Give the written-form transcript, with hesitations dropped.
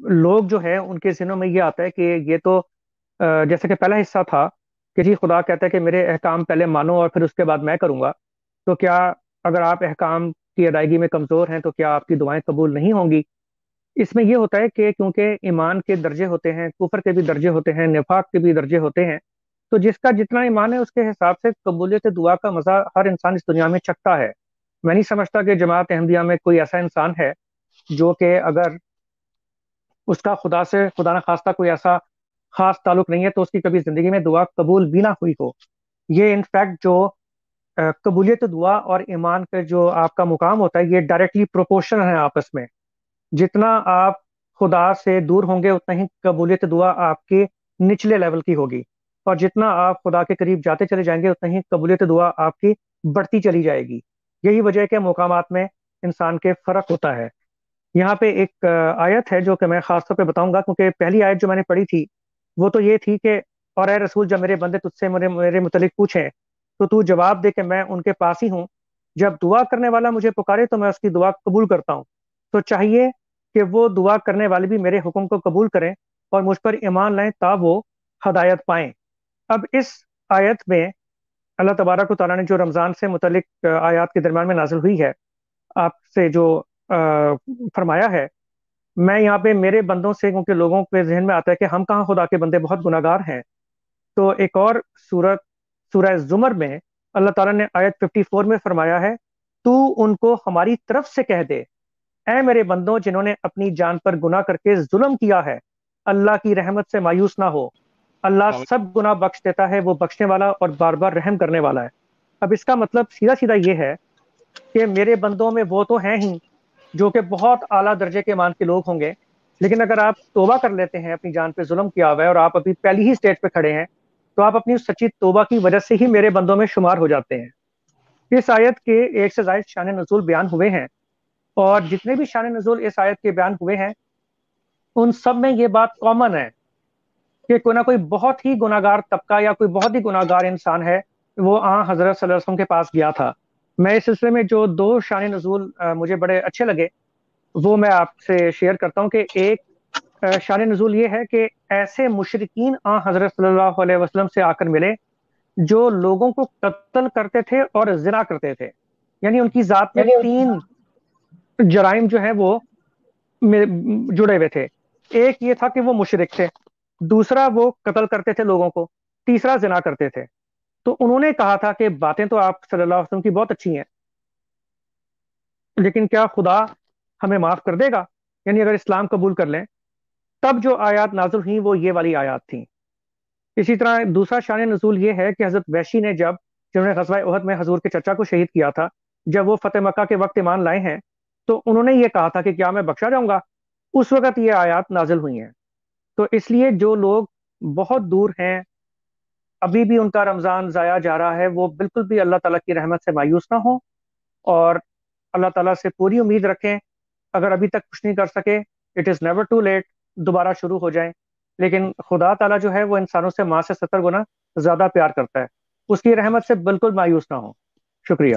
لوگ جو ہے ان کے ذہنوں میں یہ آتا ہے کہ یہ تو جیسے کہ پہلا حصہ تھا کہ جی خدا کہتا ہے کہ میرے احکام پہلے مانو اور پھر اس کے بعد میں کروں گا، تو کیا اگر آپ احکام کی ادائیگی میں کمزور ہیں تو کیا آپ کی دعائیں قبول نہیں ہوں گی؟ اس میں یہ ہوتا ہے کہ کیونکہ ایمان کے درجے ہوتے ہیں، کفر کے بھی درجے ہوتے ہیں، نفاق کے بھی درجے ہوتے ہیں، تو جس کا جتنا ایمان ہے اس کے حساب سے قبولیت دعا کا مزہ ہر انسان اس دنیا میں چکھتا ہے۔ میں نہیں سمجھتا کہ جماعت احمدیہ میں کوئی ایسا انسان ہے جو کہ اگر اس کا خدا سے خدا نہ خواستہ کوئی ایسا خاص تعلق نہیں ہے تو اس کی کبھی زندگی میں دعا قبول بھی نہ ہوئی ہو۔ یہ انفیکٹ جو قبولیت دعا اور ایمان کا جو آپ کا مقام ہوتا ہے یہ ڈائریکٹلی پروپورشنل ہے آپس میں۔ جتنا آپ خدا سے دور ہوں گے اتنا ہی قبولیت دعا آپ کے نچلے لیول کی ہوگی، اور جتنا آپ خدا کے قریب جاتے چلے جائیں گے اتنا ہی قبولیت دعا آپ کی بڑھتی چلی جائے گی۔ یہی وجہ ہے کہ مقامات میں انسان کے فرق ہوتا ہے۔ یہاں پہ ایک آیت ہے جو کہ میں خاص طور پہ بتاؤں گا، کیونکہ پہلی آیت جو میں نے پڑھی تھی وہ تو یہ تھی کہ اور اے رسول جب میرے بندے تجھ سے میرے متعلق پوچھیں تو تو جواب دے کہ میں ان کے پاس ہی ہوں، جب دعا کرنے والا مجھے پکارے تو میں اس کی دعا قبول کرتا ہوں۔ تو چاہیے کہ وہ دعا کرنے والے بھی میرے حکم کو قبول کریں اور مجھ پر ایمان لائیں تا وہ ہدایت پائیں۔ اب اس آیت میں اللہ تبارک و تعالیٰ نے جو رمضان سے متعلق آیات کے درمیان میں نازل ہوئی ہے آپ سے جو فرمایا ہے، میں یہاں پہ میرے بندوں سے، کیونکہ لوگوں کے ذہن میں آتا ہے کہ ہم کہاں خدا کے بندے بہت گناہ گار ہیں، تو ایک اور سورت سورہ زمر میں اللہ تعالیٰ نے آیت 54 میں فرمایا ہے، تو ان کو ہماری طرف سے کہہ دے اے میرے بندوں جنہوں نے اپنی جان پر گناہ کر کے ظلم کیا ہے، اللہ کی رحمت سے مایوس نہ ہو، اللہ سب گناہ بخش دیتا ہے، وہ بخشنے والا اور بار بار رحم کرنے والا ہے۔ اب اس کا مطلب سیدھا سیدھا یہ ہے کہ میرے بندوں میں وہ تو ہیں ہی جو کہ بہت اعلیٰ درجے کے ایمان کے لوگ ہوں گے، لیکن اگر آپ توبہ کر لیتے ہیں، اپنی جان پہ ظلم کیا ہوا ہے اور آپ ابھی پہلی ہی سٹیج پہ کھڑے ہیں، تو آپ اپنی سچی توبہ کی وجہ سے ہی میرے بندوں میں شمار ہو جاتے ہیں۔ اس آیت کے ایک سے زائد شان نزول بیان ہوئے ہیں، اور جتنے بھی شان نزول اس آیت کے بیان ہوئے ہیں ان سب میں یہ بات کامن ہے کہ کوئی نہ کوئی بہت ہی گناہ گار طبقہ یا کوئی بہت ہی گناہ گار انسان ہے، وہ حضرت صلی اللہ علیہ وسلم کے پاس گیا تھا۔ میں اس سلسلے میں جو دو شان نزول مجھے بڑے اچھے لگے وہ میں آپ سے شیئر کرتا ہوں کہ ایک شان نزول یہ ہے کہ ایسے مشرکین حضرت صلی اللہ علیہ وسلم سے آ کر ملے جو لوگوں کو قتل کرتے تھے اور زنا کرتے تھے، یعنی ان کی ذات میں تین جرائم جو ہیں وہ جڑے ہوئے تھے۔ ایک یہ تھا کہ وہ مشرک تھے، دوسرا وہ قتل کرتے تھے لوگوں کو، تیسرا زنا کرتے تھے۔ تو انہوں نے کہا تھا کہ باتیں تو آپ صلی اللہ علیہ وسلم کی بہت اچھی ہیں، لیکن کیا خدا ہمیں معاف کر دے گا؟ یعنی اگر اسلام قبول کر لیں۔ تب جو آیات نازل ہوئیں وہ یہ والی آیات تھیں۔ اسی طرح دوسرا شان نزول یہ ہے کہ حضرت وحشی نے جنہوں نے غزوہ احد میں حضور کے چچا کو شہید کیا تھا، جب وہ فتح مکہ کے وقت ایمان لائے ہیں تو انہوں نے یہ کہا تھا کہ کیا میں بخشا جاؤں گا؟ اس وقت یہ آیات نازل ہوئی ہیں۔ تو اس لیے جو لوگ بہت دور ہیں، ابھی بھی ان کا رمضان ضائع جا رہا ہے، وہ بالکل بھی اللہ تعالیٰ کی رحمت سے مایوس نہ ہوں، اور اللہ تعالیٰ سے پوری امید رکھیں۔ اگر ابھی تک کچھ نہیں کر سکے، it is never too late, دوبارہ شروع ہو جائیں۔ لیکن خدا تعالیٰ جو ہے وہ انسانوں سے ماں سے 70 گنا زیادہ پیار کرتا ہے، اس کی رحمت سے بالکل مایوس نہ ہوں۔ شکریہ۔